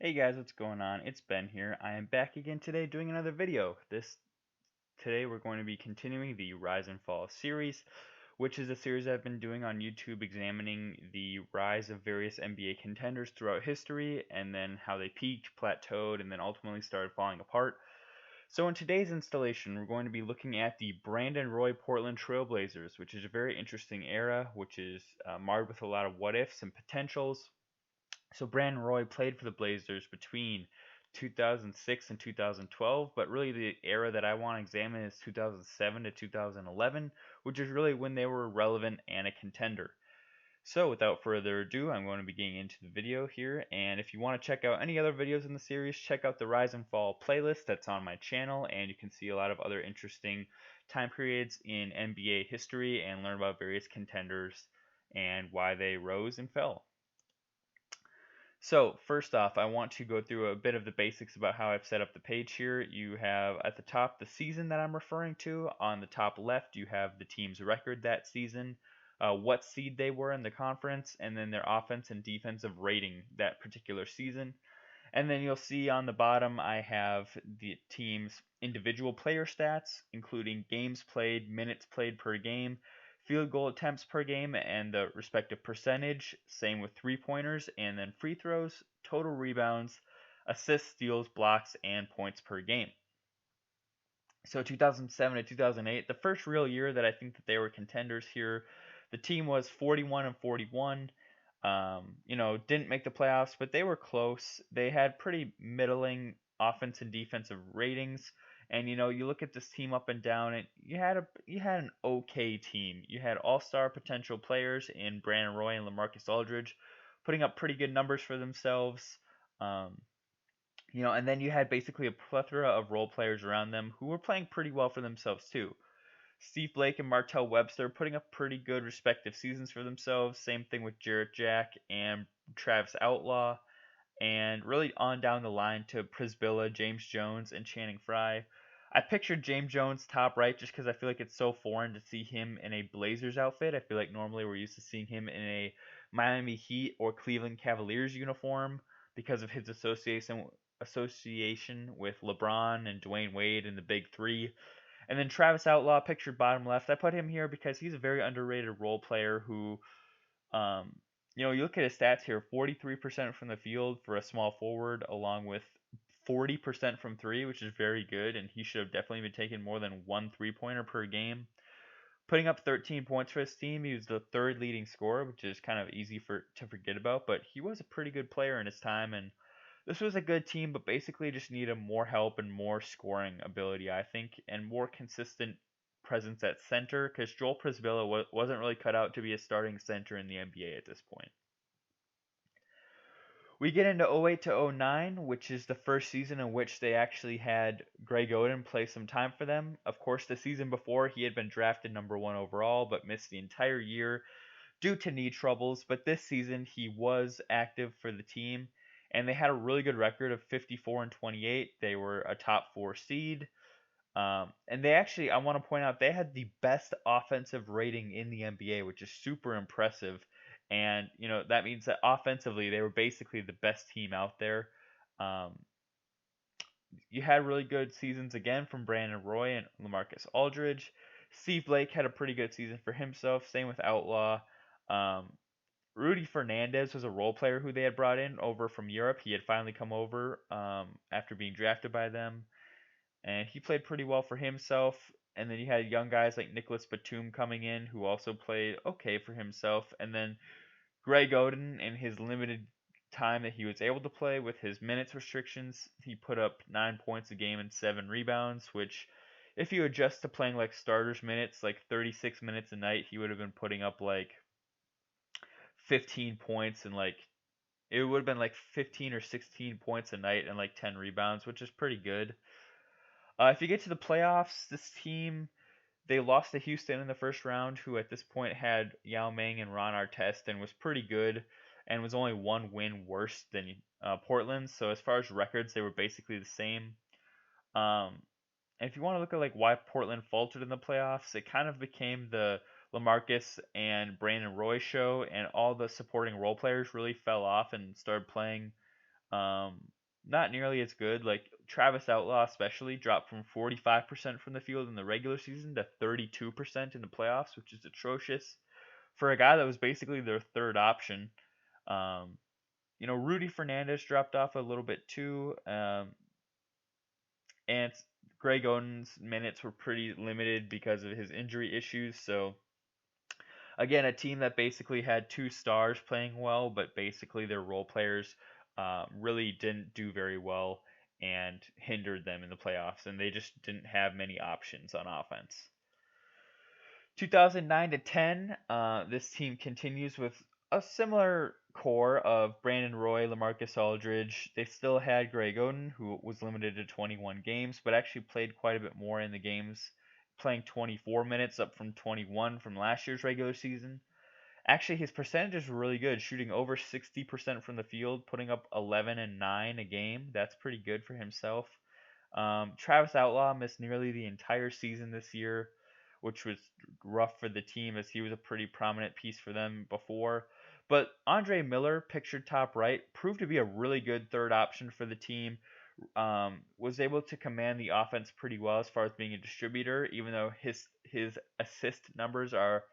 Hey guys, what's going on? It's Ben here. I am back again today doing another video. Today we're going to be continuing the Rise and Fall series, which is a series I've been doing on YouTube examining the rise of various NBA contenders throughout history and then how they peaked, plateaued, and then ultimately started falling apart. So in today's installation, we're going to be looking at the Brandon Roy Portland Trailblazers, which is a very interesting era, which is marred with a lot of what ifs and potentials. So Brandon Roy played for the Blazers between 2006 and 2012, but really the era that I want to examine is 2007 to 2011, which is really when they were relevant and a contender. So without further ado, I'm going to be getting into the video here, and if you want to check out any other videos in the series, check out the Rise and Fall playlist that's on my channel, and you can see a lot of other interesting time periods in NBA history and learn about various contenders and why they rose and fell. So first off, I want to go through a bit of the basics about how I've set up the page here. You have at the top the season that I'm referring to. On the top left, you have the team's record that season, what seed they were in the conference, and then their offense and defensive rating that particular season. And then you'll see on the bottom, I have the team's individual player stats, including games played, minutes played per game, field goal attempts per game, and the respective percentage. Same with three pointers, and then free throws, total rebounds, assists, steals, blocks, and points per game. So 2007 to 2008, the first real year that I think that they were contenders here. The team was 41 and 41. Didn't make the playoffs, but they were close. They had pretty middling offense and defensive ratings. And you look at this team up and down, and you had an okay team. You had all-star potential players in Brandon Roy and LaMarcus Aldridge, putting up pretty good numbers for themselves. Um, and then you had basically a plethora of role players around them who were playing pretty well for themselves too. Steve Blake and Martell Webster putting up pretty good respective seasons for themselves. Same thing with Jarrett Jack and Travis Outlaw. And really on down the line to Prisbilla, James Jones, and Channing Frye. I pictured James Jones top right just because I feel like it's so foreign to see him in a Blazers outfit. I feel like normally we're used to seeing him in a Miami Heat or Cleveland Cavaliers uniform because of his association with LeBron and Dwayne Wade and the Big Three. And then Travis Outlaw, pictured bottom left. I put him here because he's a very underrated role player who, um, you look at his stats here 43% from the field for a small forward, along with 40% from three, which is very good. And he should have definitely been taking more than one three-pointer per game. Putting up 13 points for his team, he was the third leading scorer, which is kind of easy to forget about. But he was a pretty good player in his time, and this was a good team, but basically just needed more help and more scoring ability, I think, and more consistent presence at center because Joel Prisbilla wasn't really cut out to be a starting center in the NBA at this point. We get into 08 to 09, which is the first season in which they actually had Greg Oden play some time for them. Of course, the season before, he had been drafted number one overall, but missed the entire year due to knee troubles, but this season he was active for the team, and they had a really good record of 54 and 28. They were a top four seed, and they actually, I want to point out, they had the best offensive rating in the NBA, which is super impressive. And that means that offensively they were basically the best team out there. Um, you had really good seasons again from Brandon Roy and LaMarcus Aldridge. Steve Blake had a pretty good season for himself. Same with Outlaw. Um, Rudy Fernandez was a role player who they had brought in over from Europe. He had finally come over after being drafted by them, and he played pretty well for himself. And then you had young guys like Nicholas Batum coming in, who also played okay for himself. And then Greg Oden, in his limited time that he was able to play with his minutes restrictions, he put up 9 points a game and 7 rebounds, which if you adjust to playing like starters minutes, like 36 minutes a night, he would have been putting up like 15 points and like it would have been like 15 or 16 points a night and like 10 rebounds, which is pretty good. If you get to the playoffs, this team they lost to Houston in the first round, who at this point had Yao Ming and Ron Artest and was pretty good, and was only one win worse than Portland. So as far as records, they were basically the same. Um, and if you want to look at like why Portland faltered in the playoffs, it kind of became the LaMarcus and Brandon Roy show, and all the supporting role players really fell off and started playing Um, Not nearly as good. Like Travis Outlaw, especially, dropped from 45% from the field in the regular season to 32% in the playoffs, which is atrocious for a guy that was basically their third option. Um, Rudy Fernandez dropped off a little bit too, and Greg Oden's minutes were pretty limited because of his injury issues. So again, a team that basically had two stars playing well, but basically their role players really didn't do very well and hindered them in the playoffs, and they just didn't have many options on offense. 2009 to 10, this team continues with a similar core of Brandon Roy, LaMarcus Aldridge. They still had Greg Oden, who was limited to 21 games, but actually played quite a bit more in the games, playing 24 minutes up from 21 from last year's regular season. Actually, his percentages were really good, shooting over 60% from the field, putting up 11 and 9 a game. That's pretty good for himself. Travis Outlaw missed nearly the entire season this year, which was rough for the team as he was a pretty prominent piece for them before. But Andre Miller, pictured top right, proved to be a really good third option for the team. Was able to command the offense pretty well as far as being a distributor, even though his assist numbers are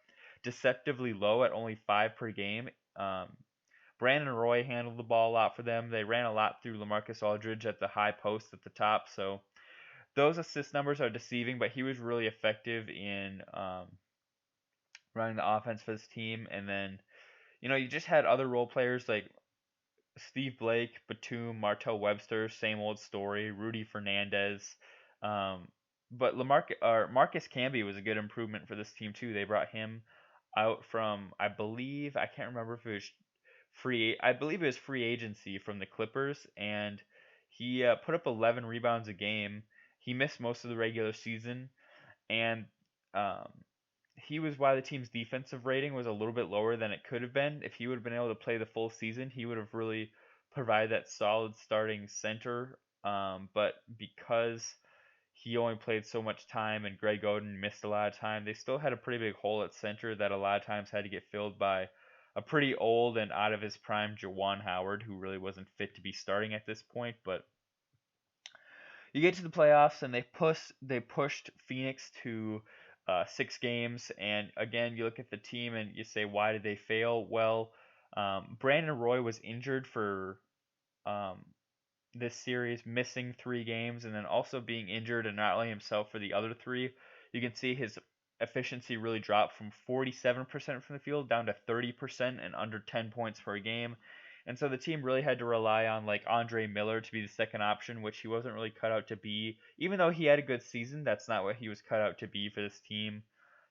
deceptively low at only 5 per game. Brandon Roy handled the ball a lot for them. They ran a lot through LaMarcus Aldridge at the high post at the top, so those assist numbers are deceiving. But he was really effective in running the offense for this team. And then you just had other role players like Steve Blake, Batum, Martell Webster, same old story. Rudy Fernandez. Um, but Marcus Camby was a good improvement for this team too. They brought him out from, I believe, I can't remember if it was I believe it was free agency from the Clippers, and he put up 11 rebounds a game. He missed most of the regular season, and um, he was why the team's defensive rating was a little bit lower than it could have been. If he would have been able to play the full season, he would have really provided that solid starting center. But because he only played so much time and Greg Oden missed a lot of time, they still had a pretty big hole at center that a lot of times had to get filled by a pretty old and out of his prime Jawan Howard, who really wasn't fit to be starting at this point. But you get to the playoffs and they pushed Phoenix to 6 games. And again, you look at the team and you say, why did they fail? Well, Brandon Roy was injured for um, this series, missing 3 games, and then also being injured and not only himself for the other three. You can see his efficiency really dropped from 47% from the field down to 30% and under 10 points per game. And so the team really had to rely on like Andre Miller to be the second option, which he wasn't really cut out to be. Even though he had a good season, that's not what he was cut out to be for this team.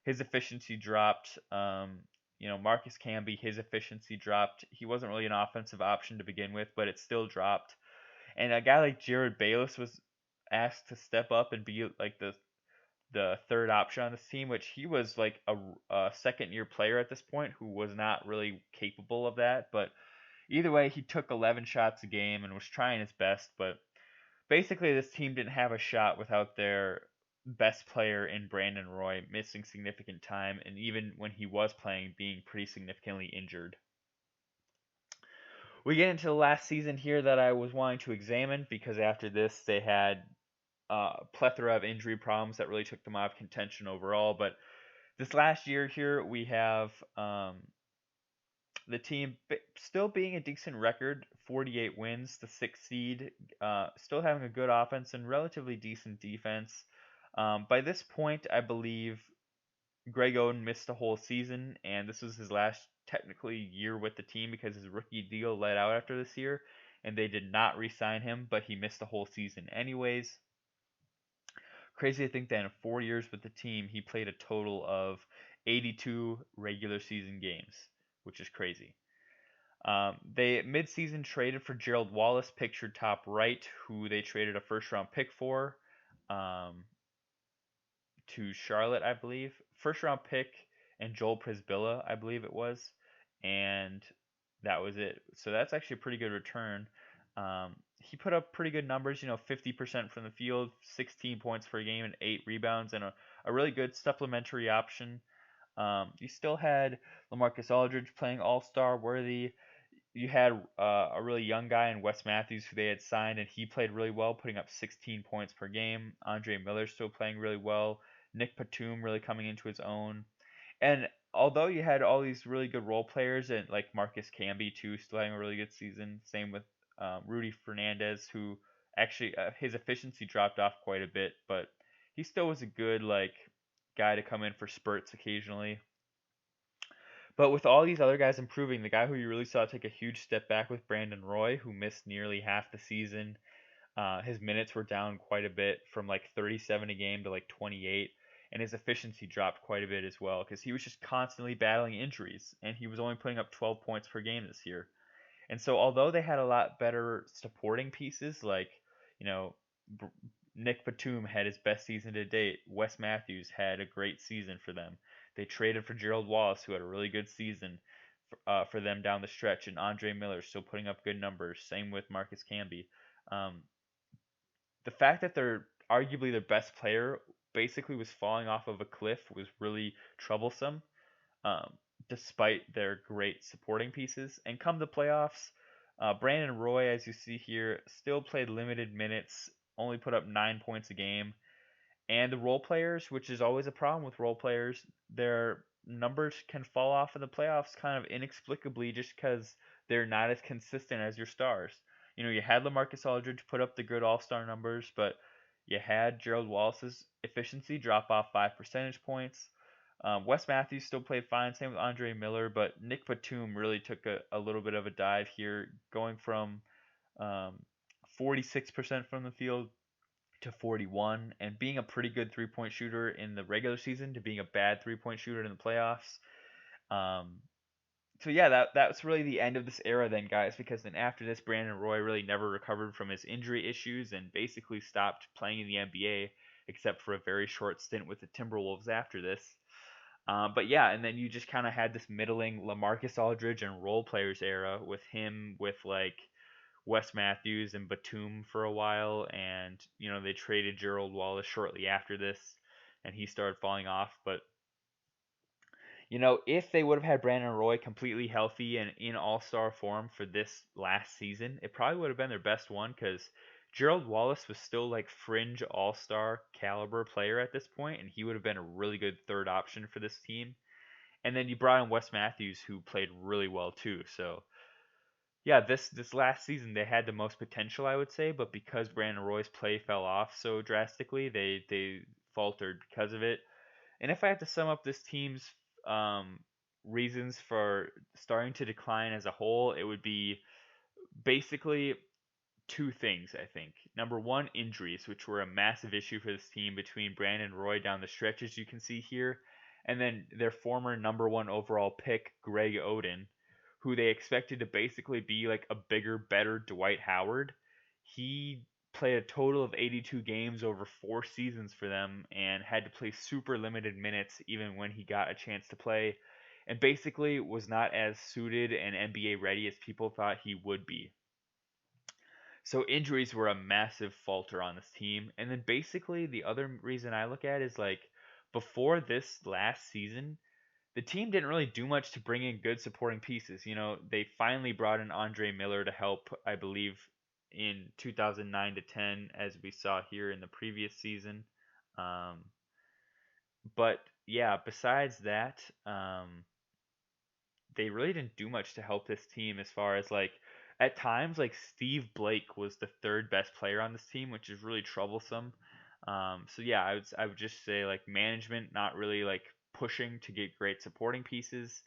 His efficiency dropped. Marcus Camby, his efficiency dropped. He wasn't really an offensive option to begin with, but it still dropped. And a guy like Jared Bayless was asked to step up and be like the third option on this team, which he was like a second year player at this point who was not really capable of that. But either way, he took 11 shots a game and was trying his best. But basically, this team didn't have a shot without their best player in Brandon Roy missing significant time, and even when he was playing, being pretty significantly injured. We get into the last season here that I was wanting to examine because after this they had plethora of injury problems that really took them out of contention overall. But this last year here, we have the team still being a decent record, 48 wins, the sixth seed, still having a good offense and relatively decent defense. By this point, I believe Greg Oden missed a whole season, and this was his last technically year with the team because his rookie deal let out after this year, and they did not re-sign him, but he missed the whole season anyways. Crazy to think that in 4 years with the team, he played a total of 82 regular season games, which is crazy. They mid-season traded for Gerald Wallace, pictured top right, who they traded a first-round pick for um, to Charlotte, I believe. First-round pick and Joel Prisbilla, I believe it was, and that was it. So that's actually a pretty good return. He put up pretty good numbers, 50% from the field, 16 points per game, and 8 rebounds, and a really good supplementary option. You still had LaMarcus Aldridge playing all-star worthy. you had a really young guy in Wes Matthews who they had signed, and he played really well, putting up 16 points per game. Andre Miller still playing really well. Nick Batum really coming into his own. And although you had all these really good role players and like Marcus Camby too, still having a really good season. Same with Rudy Fernandez, who actually his efficiency dropped off quite a bit, but he still was a good like guy to come in for spurts occasionally. But with all these other guys improving, the guy who you really saw take a huge step back with Brandon Roy, who missed nearly half the season. His minutes were down quite a bit from like 37 a game to like 28, and his efficiency dropped quite a bit as well because he was just constantly battling injuries, and he was only putting up 12 points per game this year. And so, although they had a lot better supporting pieces, like, you know, B- Nick Batum had his best season to date, Wes Matthews had a great season for them. They traded for Gerald Wallace, who had a really good season for them down the stretch, and Andre Miller still putting up good numbers. Same with Marcus Camby. Um, the fact that they're arguably their best player basically was falling off of a cliff was really troublesome, um, despite their great supporting pieces. And come the playoffs, Brandon Roy, as you see here, still played limited minutes, only put up 9 points a game. And the role players, which is always a problem with role players, their numbers can fall off in the playoffs kind of inexplicably just because they're not as consistent as your stars. You know, you had LaMarcus Aldridge put up the good All Star numbers, but you had Gerald Wallace's efficiency drop off 5 percentage points. Wes Matthews still played fine, same with Andre Miller, but Nick Batum really took a little bit of a dive here, going from um, 46% from the field to 41, and being a pretty good 3-point shooter in the regular season to being a bad 3-point shooter in the playoffs. Um, so yeah, that's really the end of this era then, guys, because then after this, Brandon Roy really never recovered from his injury issues and basically stopped playing in the NBA except for a very short stint with the Timberwolves after this. But yeah, and then you just kind of had this middling LaMarcus Aldridge and role players era with him with like Wes Matthews and Batum for a while, and you know they traded Gerald Wallace shortly after this, and he started falling off. But you know, if they would have had Brandon Roy completely healthy and in All Star form for this last season, it probably would have been their best one because Gerald Wallace was still like fringe All Star caliber player at this point, and he would have been a really good third option for this team. And then you brought in Wes Matthews, who played really well too. So yeah, this last season they had the most potential, I would say, but because Brandon Roy's play fell off so drastically, they faltered because of it. And if I had to sum up this team's um, reasons for starting to decline as a whole, it would be basically two things, I think. Number one, injuries, which were a massive issue for this team between Brandon Roy down the stretch, as you can see here, and then their former number one overall pick, Greg Oden, who they expected to basically be like a bigger, better Dwight Howard. He played a total of 82 games over 4 seasons for them and had to play super limited minutes even when he got a chance to play, and basically was not as suited and NBA ready as people thought he would be. So injuries were a massive falter on this team. And then basically the other reason I look at is like before this last season, the team didn't really do much to bring in good supporting pieces. You know, they finally brought in Andre Miller to help, I believe, in 2009 to 10, as we saw here in the previous season. Um, but yeah, besides that, they really didn't do much to help this team as far as like at times like Steve Blake was the third best player on this team, which is really troublesome. So yeah, I would just say like management not really like pushing to get great supporting pieces,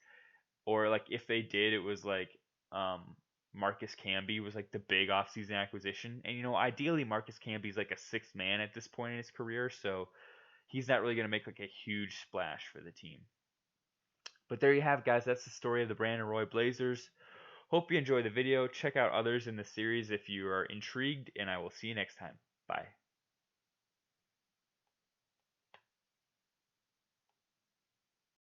or like if they did, it was like um, Marcus Camby was like the big offseason acquisition, and you know ideally Marcus Camby's like a sixth man at this point in his career, so he's not really gonna make like a huge splash for the team. But there you have, guys. That's the story of the Brandon Roy Blazers. Hope you enjoyed the video. Check out others in the series if you are intrigued, and I will see you next time. Bye.